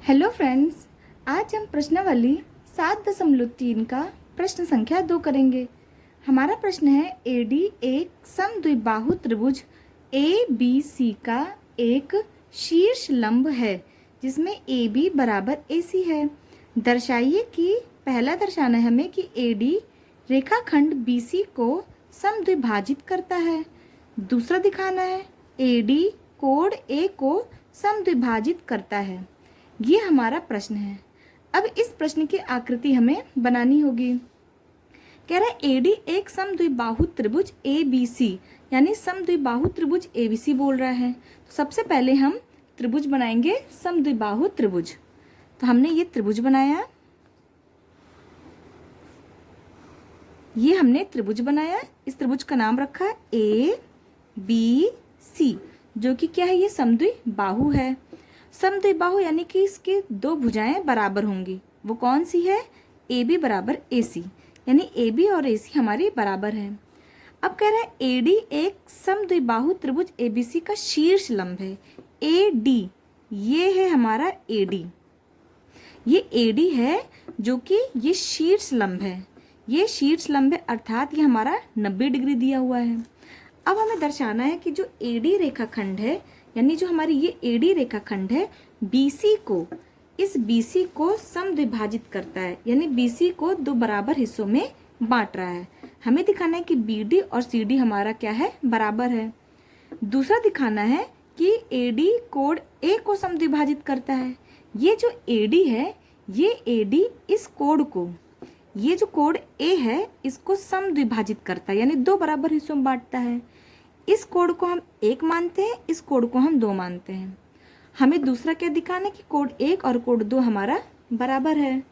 Hello friends, आज हम प्रश्नावली 7.3 का प्रश्न संख्या 2 करेंगे। हमारा प्रश्न है AD एक समद्विबाहु त्रिभुज ABC का एक शीर्ष लंब है जिसमें AB बराबर AC है। दर्शाइए कि पहला दर्शाना है हमें कि AD रेखाखंड BC को समद्विभाजित करता है। दूसरा दिखाना है AD कोण A को समद्विभाजित करता है। ये हमारा प्रश्न है। अब इस प्रश्न की आकृति हमें बनानी होगी। कह रहा है AD एक समद्विबाहु त्रिभुज ABC, यानी समद्विबाहु त्रिभुज ABC बोल रहा है। तो सबसे पहले हम त्रिभुज बनाएंगे, समद्विबाहु त्रिभुज। तो हमने ये त्रिभुज बनाया, ये हमने त्रिभुज बनाया। इस त्रिभुज का नाम रखा है ABC, जो कि क्या है, ये समद्विबाहु है। समद्विबाहु यानी कि इसकी दो भुजाएं बराबर होंगी। वो कौन सी है? AB बराबर AC, यानी AB और AC हमारी बराबर है। अब कह रहा है AD एक समद्विबाहु त्रिभुज ABC का शीर्ष लंब है। AD, ये है हमारा AD, ये AD है जो कि ये शीर्ष लंब है। ये शीर्ष लंब है, अर्थात ये हमारा 90 डिग्री दिया हुआ है। अब हमें दर्शाना है कि जो AD रेखाखंड है, यानी जो हमारी ये AD रेखाखंड है, BC को, इस BC को समद्विभाजित करता है, यानी BC को दो बराबर हिस्सों में बांट रहा है। हमें दिखाना है कि BD और CD हमारा क्या है, बराबर है। दूसरा दिखाना है कि AD कोण A को समद्विभाजित करता है। ये जो AD है, ये AD इस कोण को, ये जो कोण A है, इसको समद्विभाजित करता है, यानी दो बराबर हिस्सों में बांटता है। इस कोण को हम 1 मानते हैं, इस कोण को हम 2 मानते हैं। हमें दूसरा क्या दिखाना है कि कोण 1 और कोण 2 हमारा बराबर है।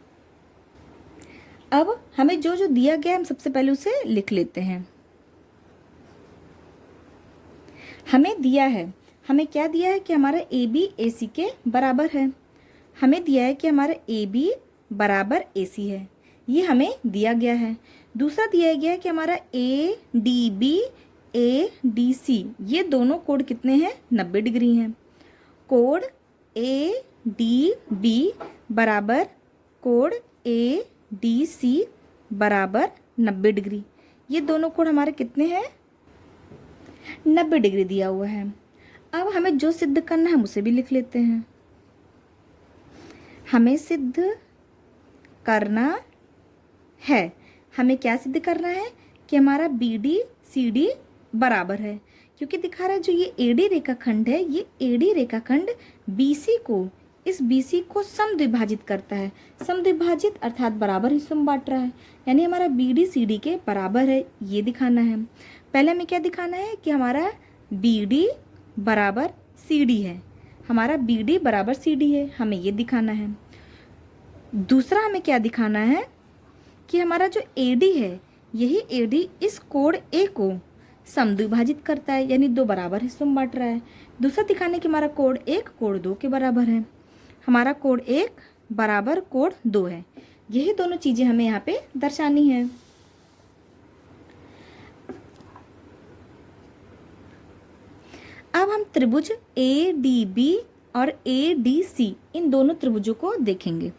अब हमें जो जो दिया गया है, हम सबसे पहले उसे लिख लेते हैं। हमें दिया है, हमें क्या दिया है कि हमारा AB AC के बराबर है। हमें दिया है कि हमारा AB बराबर AC है, ये हमें दिया गया है। दूसरा दिया गया है कि हमारा ADB ADC, ये दोनों कोण कितने हैं, 90 डिग्री हैं। कोण ADB बराबर कोण ADC बराबर 90 डिग्री। ये दोनों कोण हमारे कितने हैं, 90 डिग्री दिया हुआ है। अब हमें जो सिद्ध करना है हम उसे भी लिख लेते हैं। हमें सिद्ध करना है, हमें क्या सिद्ध करना है कि हमारा BD CD बराबर है, क्योंकि दिखा रहा है जो ये AD रेखाखंड है, ये AD रेखाखंड BC को, इस BC को समद्विभाजित करता है। समद्विभाजित अर्थात बराबर हिस्सों में बांट रहा है, यानी हमारा BD CD के बराबर है, ये दिखाना है। पहले हमें क्या दिखाना है कि हमारा BD बराबर CD है, हमारा BD बराबर CD है, हमें ये दिखाना है। दूसरा हमें क्या दिखाना है कि हमारा जो AD है, यही AD इस कोण A को समद्विभाजित करता है, यानी दो बराबर हिस्सों में बांट रहा है। दूसरा दिखाने कि हमारा कोण 1 कोण 2 के बराबर है, हमारा कोण 1 बराबर कोण 2 है। यही दोनों चीजें हमें यहाँ पे दर्शानी है। अब हम त्रिभुज ADB और ADC, इन दोनों त्रिभुजों को देखेंगे।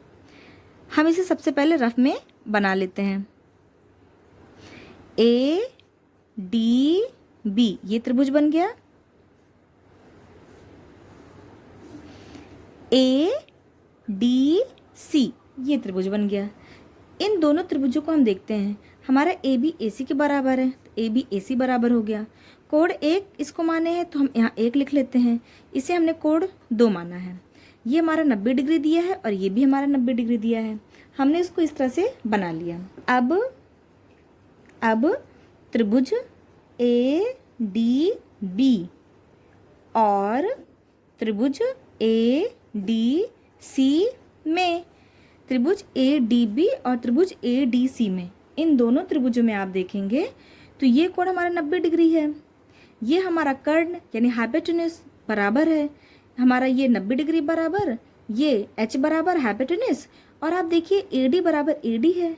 हम इसे सबसे पहले रफ में बना लेते हैं। ADB, ये त्रिभुज बन गया। ADC, ये त्रिभुज बन गया। इन दोनों त्रिभुजों को हम देखते हैं। हमारा AB AC के बराबर है, तो AB AC बराबर हो गया। कोण 1 इसको माने हैं, तो हम यहाँ 1 लिख लेते हैं। इसे हमने कोण 2 माना है। ये हमारा 90 डिग्री दिया है और ये भी हमारा 90 डिग्री दिया है। हमने इसको इस तरह से बना लिया। अब त्रिभुज ADB और त्रिभुज ADC में, त्रिभुज ADB और त्रिभुज ADC में, इन दोनों त्रिभुजों में आप देखेंगे तो ये कोण हमारा 90 डिग्री है। ये हमारा कर्ण यानी हाइपोटेन्यूज बराबर है, हमारा ये 90 डिग्री बराबर, ये H बराबर हाइपोटेन्यूज, और आप देखिए AD बराबर AD है।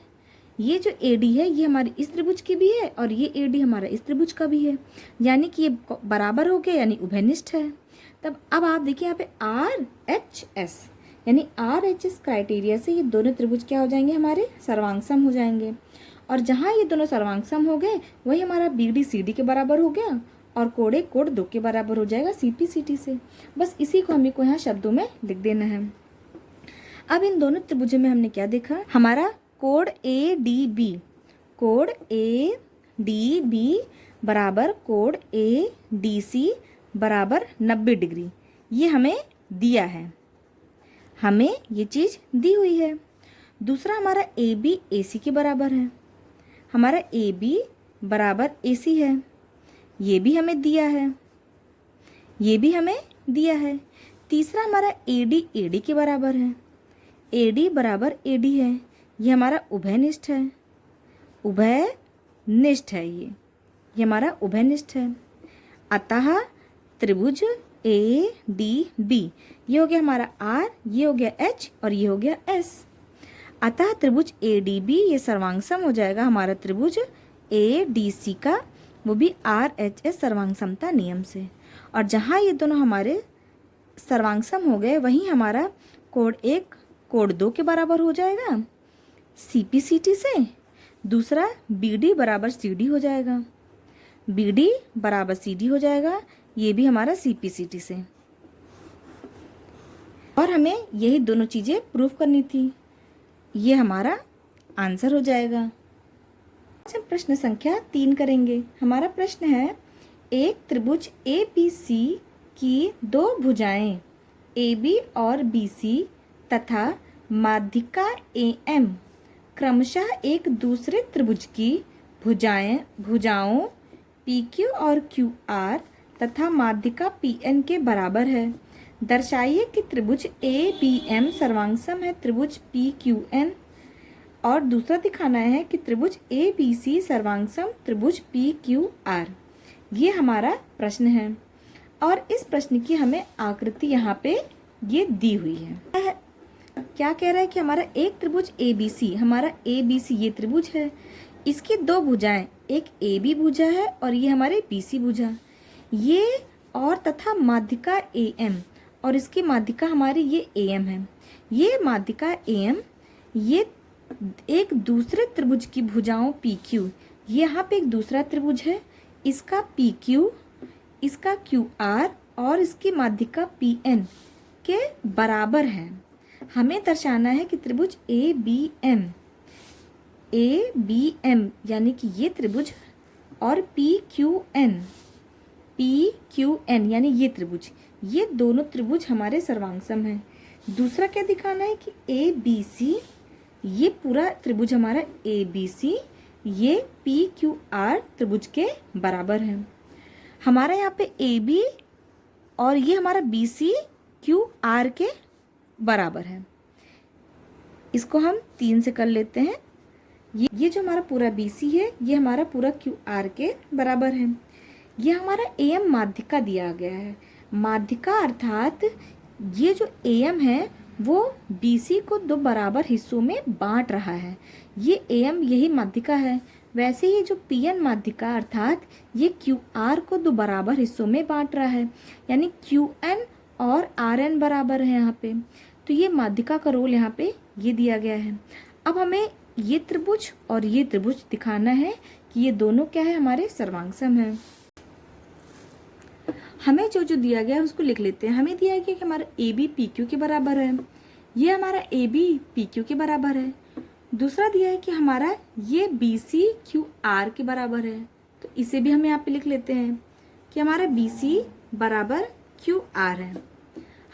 ये जो AD है ये हमारे इस त्रिभुज की भी है और ये AD हमारा इस त्रिभुज का भी है, यानी कि ये बराबर हो गया, यानी उभयनिष्ठ है। तब अब आप देखिए यहाँ पे RHS, यानी RHS क्राइटेरिया से ये दोनों त्रिभुज क्या हो जाएंगे, हमारे सर्वांगसम हो जाएंगे। और जहाँ ये दोनों सर्वांगसम हो गए वही हमारा BD CD के बराबर हो गया और कोड 1 कोड 2 के बराबर हो जाएगा CP CT से। बस इसी को हमें को यहाँ शब्दों में लिख देना है। अब इन दोनों त्रिभुजों में हमने क्या देखा, हमारा कोड ADB, कोड ADB बराबर कोड ADC बराबर 90 डिग्री, ये हमें दिया है, हमें ये चीज़ दी हुई है। दूसरा हमारा AB AC के बराबर है, हमारा AB बराबर AC है, ये भी हमें दिया है, ये भी हमें दिया है। तीसरा हमारा AD AD के बराबर है, AD बराबर AD है, ये हमारा उभयनिष्ठ है, उभयनिष्ठ है, ये हमारा उभयनिष्ठ है। अतः त्रिभुज ADB, ये हो गया हमारा R, ये हो गया H और ये हो गया S। अतः त्रिभुज ADB ये सर्वांगसम हो जाएगा हमारा त्रिभुज ADC का, वो भी RHS सर्वांगसमता नियम से। और जहाँ ये दोनों हमारे सर्वांगसम हो गए वहीं हमारा कोड 1 कोड 2 के बराबर हो जाएगा CP CT से। दूसरा BD बराबर CD हो जाएगा, BD बराबर CD हो जाएगा, ये भी हमारा CP CT से। और हमें यही दोनों चीज़ें प्रूव करनी थी, ये हमारा आंसर हो जाएगा। हम प्रश्न संख्या 3 करेंगे। हमारा प्रश्न है, एक त्रिभुज ABC की दो भुजाएं AB और BC तथा माध्यिका AM क्रमशः एक दूसरे त्रिभुज की भुजाओं PQ और QR तथा माध्यिका PN के बराबर है। दर्शाइए कि त्रिभुज ABM सर्वांगसम है त्रिभुज PQN। और दूसरा दिखाना है कि त्रिभुज ABC सर्वांगसम त्रिभुज PQR। ये हमारा प्रश्न है और इस प्रश्न की हमें आकृति यहाँ पे ये दी हुई है। क्या कह रहा है कि हमारा एक त्रिभुज ABC, हमारा ABC ये त्रिभुज है, इसकी दो भुजाएं, एक AB भुजा है और ये हमारे BC भुजा, ये और तथा माध्यिका AM और इसकी माध्यिका हमारी ये AM है। ये माध्यिका AM ये एक दूसरे त्रिभुज की भुजाओं PQ, ये यहाँ पे एक दूसरा त्रिभुज है, इसका PQ, इसका QR और इसकी माध्यिका PN के बराबर है। हमें दर्शाना है कि त्रिभुज ABM यानी कि ये त्रिभुज और PQN यानी ये त्रिभुज, ये दोनों त्रिभुज हमारे सर्वांगसम हैं। दूसरा क्या दिखाना है कि ABC ये पूरा त्रिभुज हमारा ABC ये PQR त्रिभुज के बराबर है। हमारा यहाँ पे AB और ये हमारा BC QR के बराबर है। इसको हम 3 से कर लेते हैं। ये जो हमारा पूरा BC है ये हमारा पूरा QR के बराबर है। ये हमारा AM माध्यिका दिया गया है। माध्यिका अर्थात ये जो AM है वो BC को 2 बराबर हिस्सों में बांट रहा है। ये AM यही माध्यिका है। वैसे ही जो PN माध्यिका अर्थात ये QR को 2 बराबर हिस्सों में बांट रहा है, यानी QN और RN बराबर है यहाँ पे। तो ये माध्यिका का रोल यहाँ पे ये दिया गया है। अब हमें ये त्रिभुज और ये त्रिभुज दिखाना है कि ये दोनों क्या है, हमारे सर्वांगसम है। हमें जो जो दिया गया है उसको लिख लेते हैं। हमें दिया गया कि हमारा AB PQ के बराबर है, ये हमारा AB PQ के बराबर है। दूसरा दिया है कि हमारा ये BC QR के बराबर है, तो इसे भी हम यहाँ पे लिख लेते हैं कि हमारा BC बराबर QR है,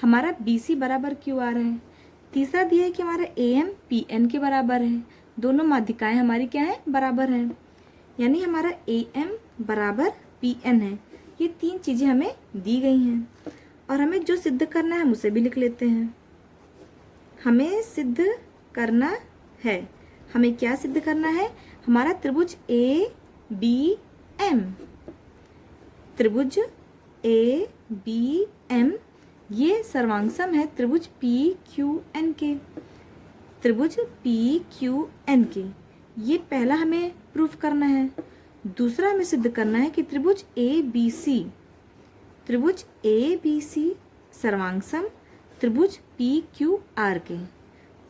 हमारा BC बराबर QR है। तीसरा दिया है कि हमारा AM PN के बराबर है, दोनों माध्यिकाएं हमारी क्या है, बराबर हैं, यानी हमारा AM बराबर PN है। ये 3 चीज़ें हमें दी गई हैं और हमें जो सिद्ध करना है हम उसे भी लिख लेते हैं। हमें सिद्ध करना है, हमें क्या सिद्ध करना है, हमारा त्रिभुज ABM, त्रिभुज ABM ये सर्वांगसम है त्रिभुज PQN के, त्रिभुज PQN के। ये पहला हमें प्रूफ करना है। दूसरा हमें सिद्ध करना है कि त्रिभुज ABC सर्वांगसम त्रिभुज पी क्यू आर के,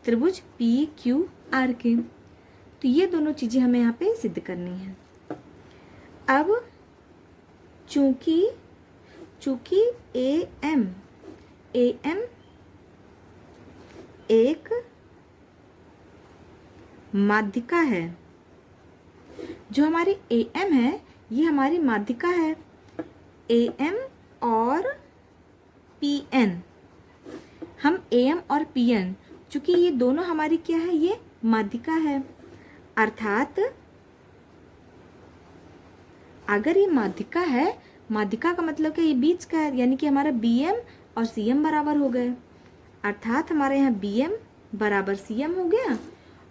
त्रिभुज पी क्यू आर के। तो ये दोनों चीज़ें हमें यहाँ पे सिद्ध करनी है। अब चूंकि ए एम एक माध्यिका है, जो हमारी ए एम है ये हमारी माध्यिका है। ए एम और पी एन, हम ए एम और पी एन, चूंकि ये दोनों हमारी क्या है, ये माध्यिका है। अर्थात अगर ये माध्यिका है, माध्यिका का मतलब क्या, ये बीच का है, यानी कि हमारा बी एम और सी एम बराबर हो गए। अर्थात हमारे यहाँ बी एम बराबर सी एम हो गया,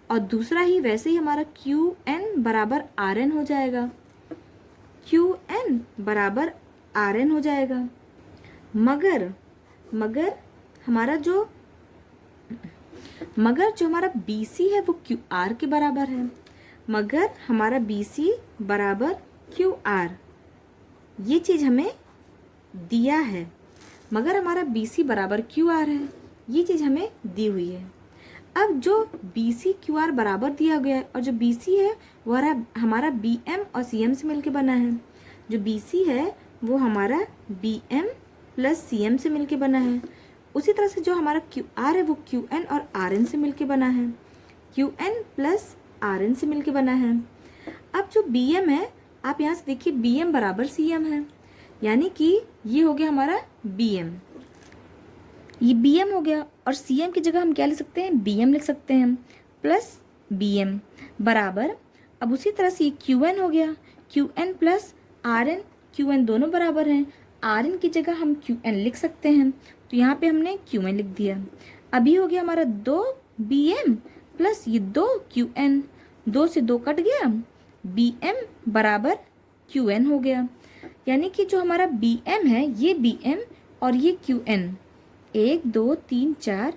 और दूसरा ही वैसे ही हमारा क्यू एन बराबर आर एन हो जाएगा, क्यू एन बराबर आर एन हो जाएगा। मगर हमारा जो हमारा बी सी है वो क्यू आर के बराबर है। मगर हमारा बी सी बराबर क्यू आर, ये चीज़ हमें दिया है। मगर हमारा बी सी बराबर क्यू आर है, ये चीज़ हमें दी हुई है। अब जो बी सी क्यू आर बराबर दिया गया है, और जो बी सी है वो हमारा बी एम और सी एम से मिलके बना है। जो बी सी है वो हमारा B M plus C M से मिलके बना है। उसी तरह से जो हमारा क्यू आर है वो क्यू एन और आर एन से मिलके बना है, Q N plus R N से मिलके बना है। अब जो बी एम है, आप यहाँ से देखिए बी एम बराबर सी एम है, यानी कि ये हो गया हमारा बी एम, ये बी एम हो गया। और सी एम की जगह हम क्या लिख सकते हैं, बी एम लिख सकते हैं प्लस बी एम बराबर। अब उसी तरह से ये क्यू एन हो गया, Q N plus R N, Q N दोनों बराबर हैं, आर एन की जगह हम क्यू एन लिख सकते हैं, तो यहाँ पे हमने क्यू एन लिख दिया। अभी हो गया हमारा 2 बी एम प्लस ये 2 क्यू एन, 2 से 2 कट गया, बी एम बराबर क्यू एन हो गया। यानी कि जो हमारा बी एम है ये बी एम और ये क्यू एन, 1 2 3 4,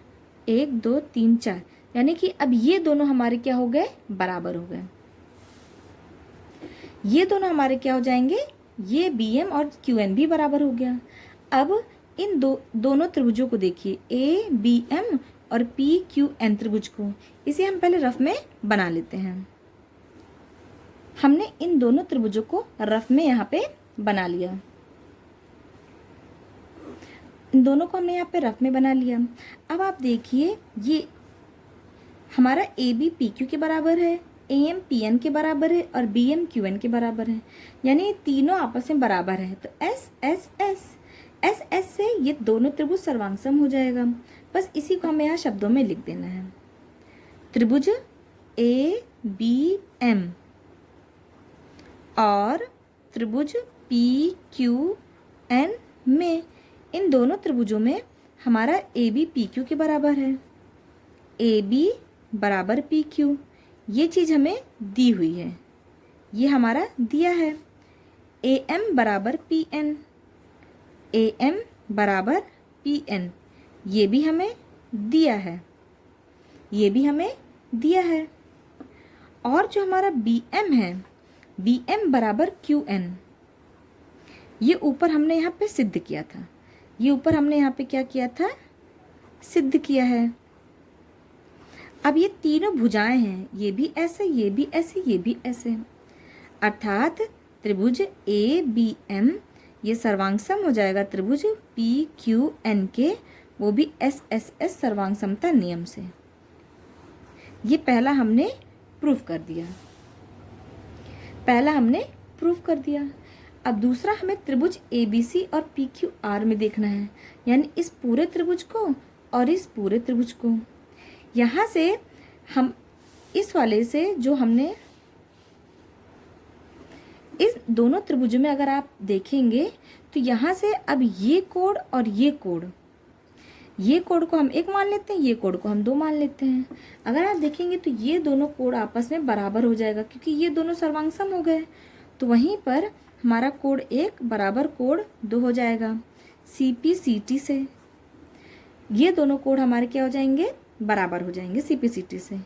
1 2 3 4, यानी कि अब ये दोनों हमारे क्या हो गए, बराबर हो गए। ये दोनों हमारे क्या हो जाएंगे, ये बी एम और क्यू एन भी बराबर हो गया। अब इन दोनों त्रिभुजों को देखिए, ए बी एम और पी क्यू एन त्रिभुज को, इसे हम पहले रफ में बना लेते हैं। हमने इन दोनों त्रिभुजों को रफ में यहाँ पे बना लिया, इन दोनों को हमने यहाँ पे रफ में बना लिया। अब आप देखिए ये हमारा ए बी पी क्यू के बराबर है, ए एम पी एन के बराबर है और बी एम क्यू एन के बराबर है, यानी तीनों आपस में बराबर है। तो S S S S S से ये दोनों त्रिभुज सर्वांगसम हो जाएगा। बस इसी को हमें यहाँ शब्दों में लिख देना है। त्रिभुज ए बी एम और त्रिभुज पी क्यू एन में, इन दोनों त्रिभुजों में हमारा ए बी पी क्यू के बराबर है, ए बी बराबर पी क्यू, ये चीज़ हमें दी हुई है, ये हमारा दिया है। ए एम बराबर पी एन, ए एम बराबर पी एन, ये भी हमें दिया है, ये भी हमें दिया है। और जो हमारा बी एम है, बी एम बराबर क्यू एन, ये ऊपर हमने यहाँ पे सिद्ध किया था, ये ऊपर हमने यहाँ पे क्या किया था, सिद्ध किया है। अब ये तीनों भुजाएं हैं, ये भी ऐसे, ये भी ऐसे, ये भी ऐसे, अर्थात त्रिभुज ए बी एम ये सर्वांगसम हो जाएगा त्रिभुज पी क्यू एन के, वो भी एस एस एस सर्वांग समता नियम से। ये पहला हमने प्रूफ कर दिया, पहला हमने प्रूफ कर दिया। अब दूसरा हमें त्रिभुज ए बी सी और पी क्यू आर में देखना है, यानी इस पूरे त्रिभुज को और इस पूरे त्रिभुज को। यहाँ से हम इस वाले से जो हमने इस दोनों त्रिभुजों में अगर आप देखेंगे तो यहाँ से अब ये कोण और ये कोण, ये कोण को हम 1 मान लेते हैं, ये कोण को हम 2 मान लेते हैं। अगर आप देखेंगे तो ये दोनों कोण आपस में बराबर हो जाएगा, क्योंकि ये दोनों सर्वांगसम हो गए। तो वहीं पर हमारा कोण 1 बराबर कोण 2 हो जाएगा सी पी सी टी से। ये दोनों कोण हमारे क्या हो जाएंगे, बराबर हो जाएंगे सी पी सी टी से।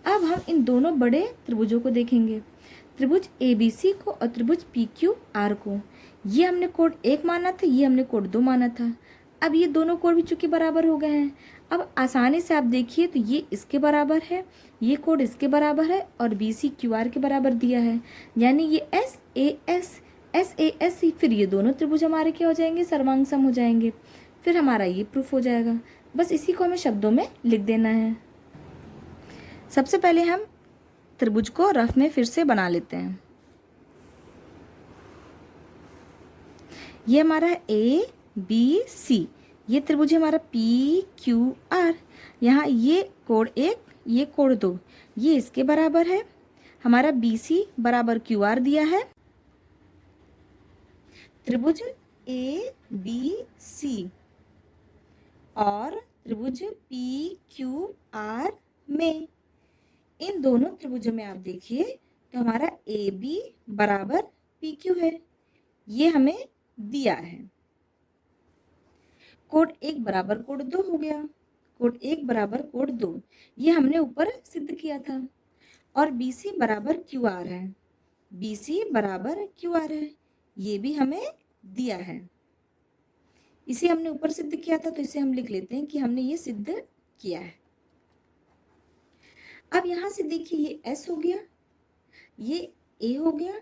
अब हम इन दोनों बड़े त्रिभुजों को देखेंगे, त्रिभुज ए बी सी को और त्रिभुज पी क्यू आर को। ये हमने कोण 1 माना था, ये हमने कोण 2 माना था। अब ये दोनों कोण भी चूंकि बराबर हो गए हैं, अब आसानी से आप देखिए तो ये इसके बराबर है, ये कोण इसके बराबर है और बी सी क्यू आर के बराबर दिया है, यानी ये एस ए एस सी, फिर ये दोनों त्रिभुज हमारे क्या हो जाएंगे, सर्वांग सम हो जाएंगे। फिर हमारा ये प्रूफ हो जाएगा। बस इसी को हमें शब्दों में लिख देना है। सबसे पहले हम त्रिभुज को रफ में फिर से बना लेते हैं। ये हमारा ए बी सी, ये त्रिभुज है हमारा पी क्यू आर। यहाँ ये कोण 1, ये कोण 2, ये इसके बराबर है। हमारा बी सी बराबर क्यू आर दिया है। त्रिभुज ए बी सी और त्रिभुज पी क्यू आर में, इन दोनों त्रिभुजों में आप देखिए तो हमारा ए बी बराबर पी क्यू है, ये हमें दिया है। कोण 1 बराबर कोण 2 हो गया, कोण 1 बराबर कोण 2, ये हमने ऊपर सिद्ध किया था। और बी सी बराबर क्यू आर है, बी सी बराबर क्यू आर है, ये भी हमें दिया है। इसे हमने ऊपर सिद्ध किया था तो इसे हम लिख लेते हैं कि हमने ये सिद्ध किया है। अब यहाँ से देखिए ये एस हो गया, ये ए हो गया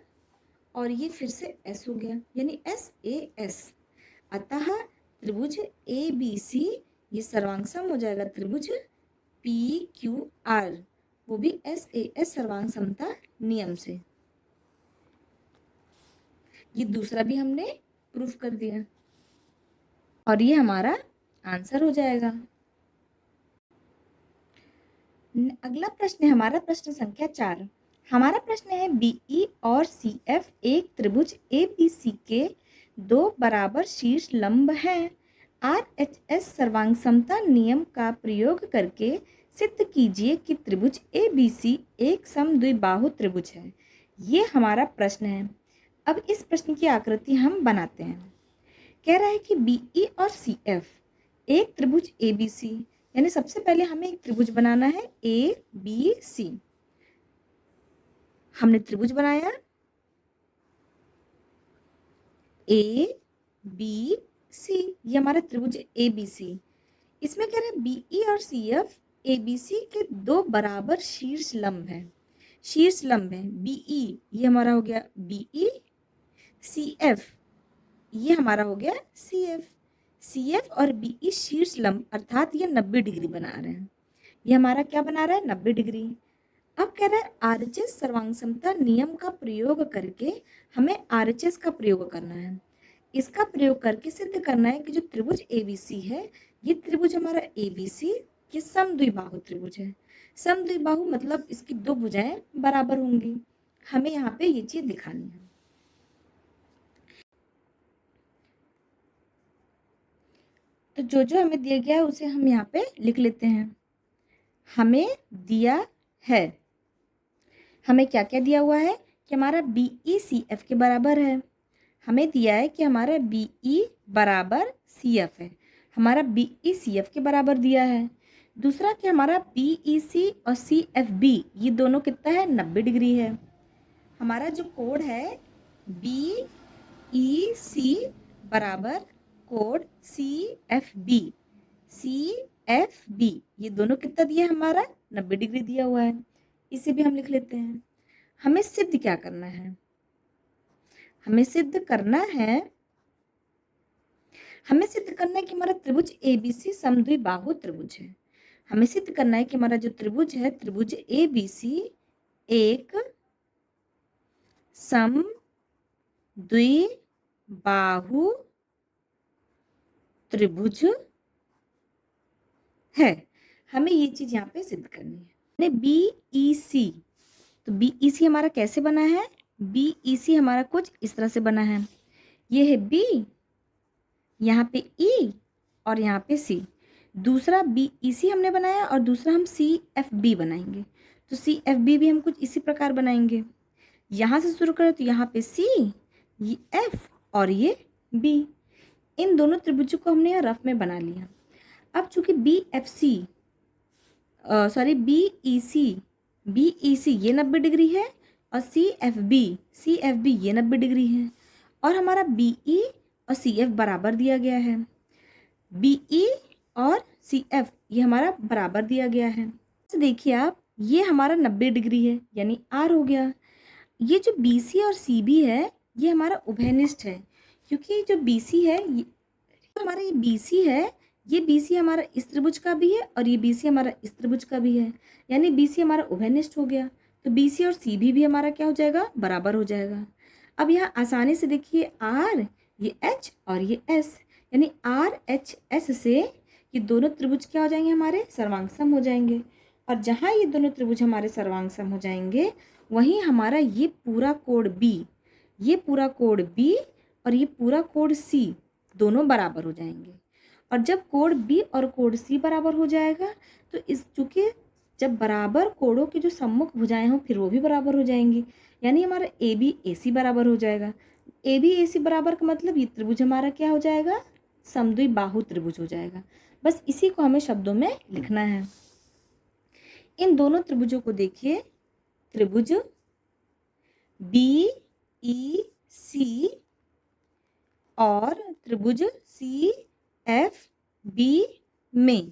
और ये फिर से एस हो गया, यानी एस ए एस। अतः त्रिभुज ए बी सी ये सर्वांग सम हो जाएगा त्रिभुज पी क्यू आर, वो भी एस ए एस सर्वांग समता नियम से। ये दूसरा भी हमने प्रूफ कर दिया और ये हमारा आंसर हो जाएगा। अगला प्रश्न है हमारा प्रश्न संख्या 4। हमारा प्रश्न है बीई और सीएफ एक त्रिभुज एबीसी के 2 बराबर शीर्ष लंब हैं। आरएचएस सर्वांग समता नियम का प्रयोग करके सिद्ध कीजिए कि त्रिभुज एबीसी एक समद्विबाहु त्रिभुज है। ये हमारा प्रश्न है। अब इस प्रश्न की आकृति हम बनाते हैं। कह रहा है कि बीई और सीएफ एक त्रिभुज एबीसी, यानी सबसे पहले हमें एक त्रिभुज बनाना है ए बी सी। हमने त्रिभुज बनाया ए बी सी, ये हमारा त्रिभुज ए बी सी। इसमें कह रहे हैं बीई और सीएफ ए बी सी के 2 बराबर शीर्ष लंब हैं। शीर्ष लंब है बीई, ये हमारा हो गया बीई, सीएफ ये हमारा हो गया सीएफ। सीएफ और बीई शीर्ष लंब अर्थात ये 90 डिग्री बना रहे हैं। ये हमारा क्या बना रहा है, 90 डिग्री। अब कह रहा है आरएचएस सर्वांग समता नियम का प्रयोग करके हमें आरएचएस का प्रयोग करना है। इसका प्रयोग करके सिद्ध करना है कि जो त्रिभुज एबीसी है, ये त्रिभुज हमारा एबीसी ये समद्विबाहु त्रिभुज है। समद्विबाहु मतलब इसकी 2 भुजाएं बराबर होंगी। हमें यहाँ पे ये चीज दिखानी है। तो जो जो हमें दिया गया है उसे हम यहाँ पे लिख लेते हैं। हमें दिया है, हमें क्या क्या दिया हुआ है कि हमारा बीई सी एफ के बराबर है। हमें दिया है कि हमारा बीई बराबर सी एफ है, हमारा बीई सी एफ के बराबर दिया है। दूसरा कि हमारा बीई सी और सी एफ बी ये दोनों कितना है, 90 डिग्री है। हमारा जो कोड है बीई सी बराबर कोड सी एफ बी, ये दोनों कितना दिया है, हमारा 90 डिग्री दिया हुआ है। इसे भी हम लिख लेते हैं। हमें सिद्ध क्या करना है, हमें सिद्ध करना है कि हमारा त्रिभुज एबीसी समद्विबाहु त्रिभुज है। हमें सिद्ध करना है कि हमारा जो त्रिभुज है त्रिभुज एबीसी एक समद्विबाहु त्रिभुज है। हमें ये चीज यहाँ पे सिद्ध करनी है। बीईसी, तो बीईसी हमारा कैसे बना है, बीईसी हमारा कुछ इस तरह से बना है। ये है बी, यहाँ पे ई और यहाँ पे सी। दूसरा बीईसी हमने बनाया और दूसरा हम सी एफ बी बनाएंगे। तो सी एफ बी भी हम कुछ इसी प्रकार बनाएंगे। यहाँ से शुरू करें तो यहाँ पे सी, ये एफ और ये बी। इन दोनों त्रिभुजों को हमने यहाँ रफ में बना लिया। अब चूंकि बीईसी ये 90 डिग्री है और सी एफ बी ये 90 डिग्री है और हमारा बीई और सी एफ बराबर दिया गया है। बी ई और सी एफ ये हमारा बराबर दिया गया है। तो देखिए आप, ये हमारा 90 डिग्री है यानी आर हो गया। ये जो बी सी और सी बी है ये हमारा उभयनिष्ठ है, क्योंकि जो बी सी है हमारा ये बी सी है, ये बी सी हमारा इस त्रिभुज का भी है और ये बी सी हमारा इस त्रिभुज का भी है, यानी बी सी हमारा उभयनिष्ठ हो गया। तो बी सी और सी भी हमारा क्या हो जाएगा, बराबर हो जाएगा। अब यहाँ आसानी से देखिए आर, ये एच और ये एस, यानी आर एच एस से ये दोनों त्रिभुज क्या हो जाएंगे, हमारे सर्वांगसम हो जाएंगे। और जहाँ ये दोनों त्रिभुज हमारे सर्वांगसम हो जाएंगे वहीं हमारा ये पूरा कोण बी, ये पूरा कोण बी और ये पूरा कोण सी दोनों बराबर हो जाएंगे। और जब कोण बी और कोण सी बराबर हो जाएगा तो इस चूंकि जब बराबर कोणों की जो सम्मुख भुजाएं हों फिर वो भी बराबर हो जाएंगी, यानी हमारा ए बी ए सी बराबर हो जाएगा। ए बी ए सी बराबर का मतलब ये त्रिभुज हमारा क्या हो जाएगा, समद्विबाहु त्रिभुज हो जाएगा। बस इसी को हमें शब्दों में लिखना है। इन दोनों त्रिभुजों को देखिए, त्रिभुज बी ई सी और त्रिभुज सी एफ बी में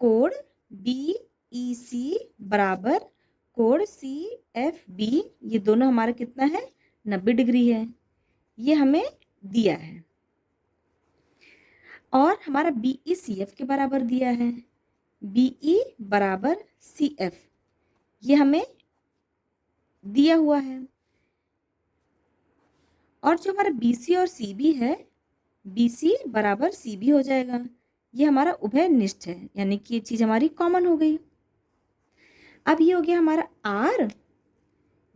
कोण बी ई सी बराबर कोण सी एफ बी, ये दोनों हमारा कितना है, 90 डिग्री है, ये हमें दिया है। और हमारा बी ई सी एफ के बराबर दिया है, बी ई बराबर सी एफ, ये हमें दिया हुआ है। और जो हमारा बी सी और सी बी है, बी सी बराबर सी बी हो जाएगा, ये हमारा उभयनिष्ठ है, यानी कि ये चीज़ हमारी कॉमन हो गई। अब ये हो गया हमारा आर,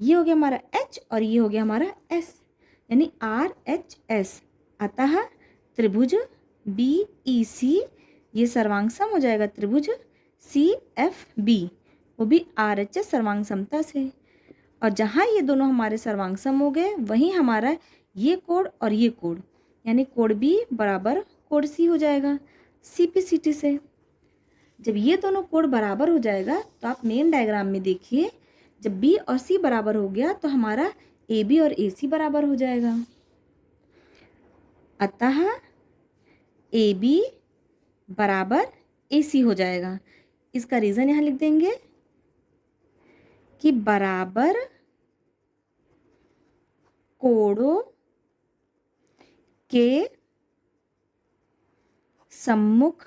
ये हो गया हमारा एच और ये हो गया हमारा एस, यानी आर एच एस। अतः त्रिभुज बी ई सी ये सर्वांगसम हो जाएगा त्रिभुज सी एफ बी, वो भी आर एच एस सर्वांग समता से। और जहाँ ये दोनों हमारे सर्वांगसम हो गए वहीं हमारा ये कोण और ये कोण, यानी कोण बी बराबर कोण सी हो जाएगा सी पी सी टी से। जब ये दोनों कोण बराबर हो जाएगा तो आप मेन डायग्राम में देखिए, जब बी और सी बराबर हो गया तो हमारा ए बी और ए सी बराबर हो जाएगा। अतः ए बी बराबर ए सी हो जाएगा। इसका रीज़न यहाँ लिख देंगे कि बराबर कोणों के सम्मुख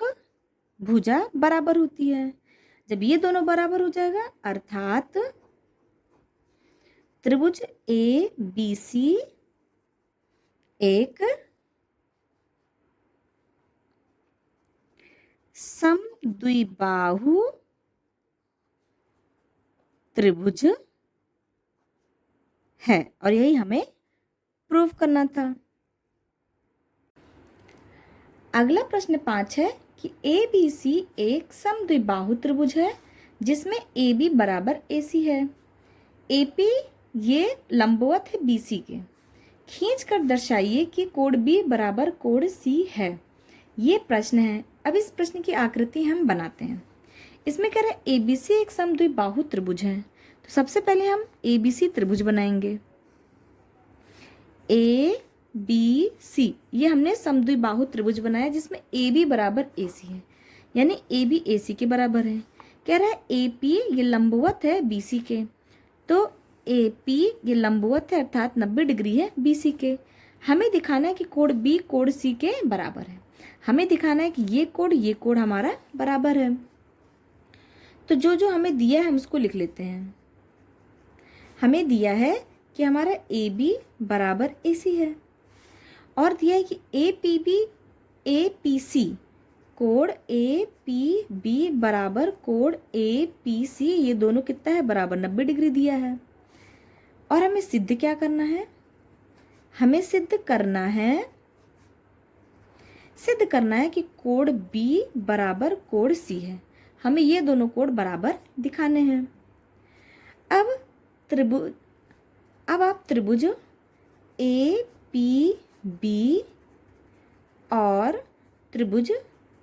भुजा बराबर होती है। जब ये दोनों बराबर हो जाएगा अर्थात त्रिभुज ए बी सी एक समद्विबाहु त्रिभुज है, और यही हमें प्रूव करना था। अगला प्रश्न 5 है कि ए बी सी एक समद्विबाहु त्रिभुज है जिसमें ए बी बराबर ए सी है। ए पी ये लंबवत है बी सी के, खींच कर दर्शाइए कि कोण बी बराबर कोण सी है। ये प्रश्न है। अब इस प्रश्न की आकृति हम बनाते हैं। इसमें कह रहे हैं ए बी सी एक समद्विबाहु त्रिभुज है, तो सबसे पहले हम ए बी सी त्रिभुज बनाएंगे। ए बी सी ये हमने समद्विबाहु त्रिभुज बनाया जिसमें ए बी बराबर ए सी है, यानी ए बी ए सी के बराबर है। कह रहा है ए पी ये लंबवत है बी सी के, तो ए पी ये लंबवत है अर्थात 90 डिग्री है बी सी के। हमें दिखाना है कि कोण बी कोण सी के बराबर है। हमें दिखाना है कि ये कोण हमारा बराबर है। तो जो जो हमें दिया है हम उसको लिख लेते हैं। हमें दिया है कि हमारा ए बी बराबर ए सी है, और दिया है कि ए पी सी कोण ए पी बी बराबर कोण ए पी सी, ये दोनों कितना है, बराबर 90 डिग्री दिया है। और हमें सिद्ध क्या करना है, हमें सिद्ध करना है कि कोण बी बराबर कोण सी है। हमें ये दोनों कोण बराबर दिखाने हैं। अब आप त्रिभुज ए पी बी और त्रिभुज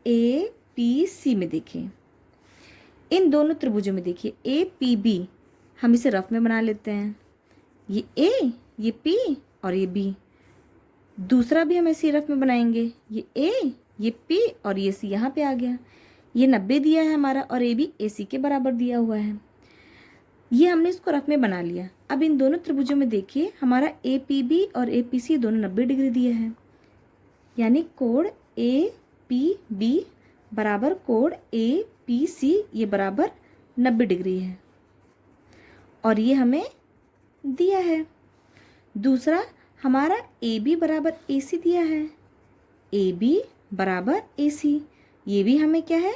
ए पी सी में देखिए। इन दोनों त्रिभुजों में देखिए ए पी बी, हम इसे रफ में बना लेते हैं। ये ए, ये पी और ये बी। दूसरा भी हम ऐसे रफ में बनाएंगे, ये ए ये P और ये C यहाँ पे आ गया। ये 90 दिया है हमारा और AB AC के बराबर दिया हुआ है। ये हमने इसको रफ में बना लिया। अब इन दोनों त्रिभुजों में देखिए हमारा APB और APC दोनों 90 डिग्री दिए हैं, यानी कोण APB बराबर कोण APC ये बराबर 90 डिग्री है और ये हमें दिया है। दूसरा हमारा AB बराबर AC दिया है, AB बराबर AC ये भी हमें क्या है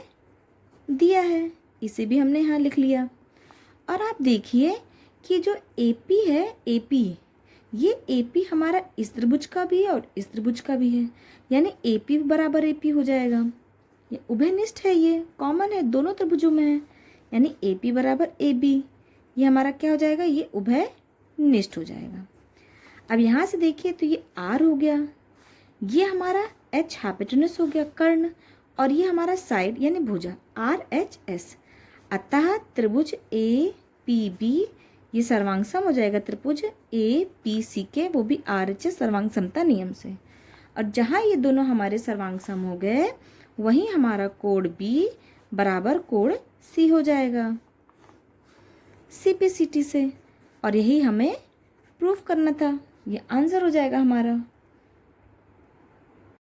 दिया है, इसे भी हमने यहाँ लिख लिया। और आप देखिए कि जो AP है AP, ये AP हमारा इस त्रिभुज का भी है और इस त्रिभुज का भी है, यानी AP बराबर AP हो जाएगा। ये उभयनिष्ठ है, ये कॉमन है, दोनों त्रिभुजों में है, यानी AP बराबर AB ये हमारा क्या हो जाएगा, ये उभयनिष्ठ हो जाएगा। अब यहाँ से देखिए तो ये R हो गया, ये हमारा H हाइपोटेनस हो गया कर्ण, और ये हमारा साइड यानी भुजा RHS। अतः त्रिभुज APB ये सर्वांग सम हो जाएगा त्रिभुज APC के, वो भी RHS सर्वांग समता नियम से। और जहाँ ये दोनों हमारे सर्वांग सम हो गए वहीं हमारा कोण B बराबर कोण C हो जाएगा CPCT से, और यही हमें प्रूफ करना था। ये आंसर हो जाएगा हमारा।